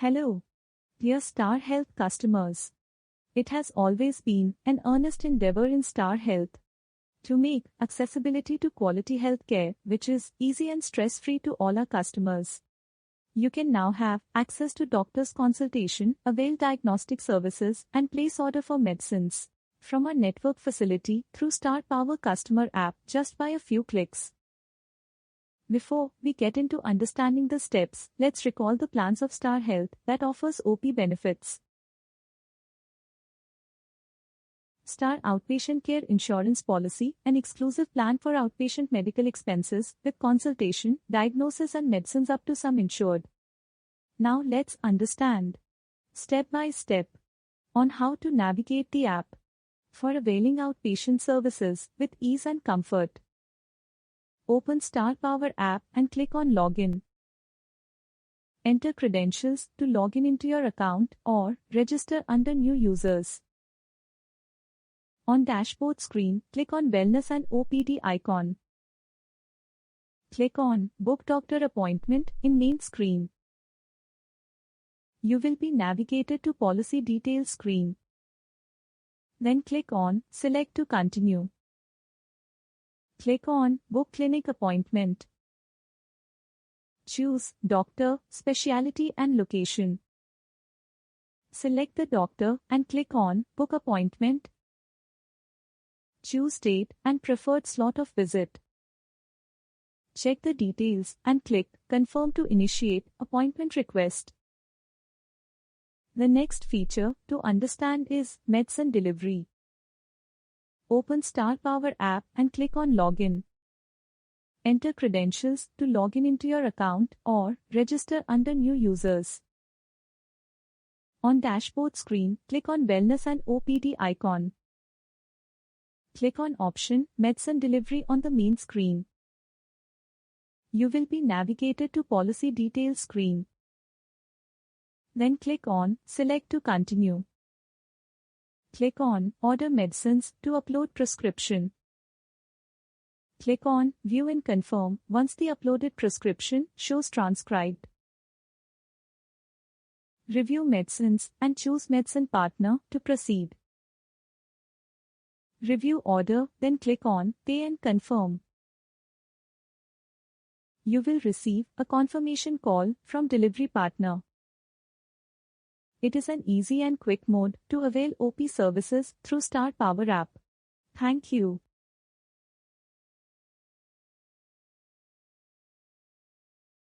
Hello, dear Star Health customers. It has always been an earnest endeavor in Star Health to make accessibility to quality health care, which is easy and stress-free to all our customers. You can now have access to doctor's consultation, avail diagnostic services, and place order for medicines from our network facility through Star Power customer app just by a few clicks. Before we get into understanding the steps, let's recall the plans of Star Health that offers OP benefits. Star Outpatient Care Insurance Policy, an exclusive plan for outpatient medical expenses with consultation, diagnosis and medicines up to sum insured. Now let's understand, step by step, on how to navigate the app for availing outpatient services with ease and comfort. Open Star Power app and click on Login. Enter credentials to log in into your account or register under New Users. On dashboard screen, click on Wellness and OPD icon. Click on Book Doctor Appointment in main screen. You will be navigated to Policy Details screen. Then click on Select to continue. Click on Book Clinic Appointment. Choose Doctor, Specialty and Location. Select the doctor and click on Book Appointment. Choose date and preferred slot of visit. Check the details and click Confirm to initiate appointment request. The next feature to understand is medicine delivery. Open Star Power app and click on Login. Enter credentials to log in into your account or register under New Users. On dashboard screen, click on Wellness and OPD icon. Click on option Medicine Delivery on the main screen. You will be navigated to Policy Details screen. Then click on Select to continue. Click on Order Medicines to upload prescription. Click on View and confirm once the uploaded prescription shows transcribed. Review medicines and choose medicine partner to proceed. Review order, then click on Pay and confirm. You will receive a confirmation call from delivery partner. It is an easy and quick mode to avail OP services through Star Power app. Thank you.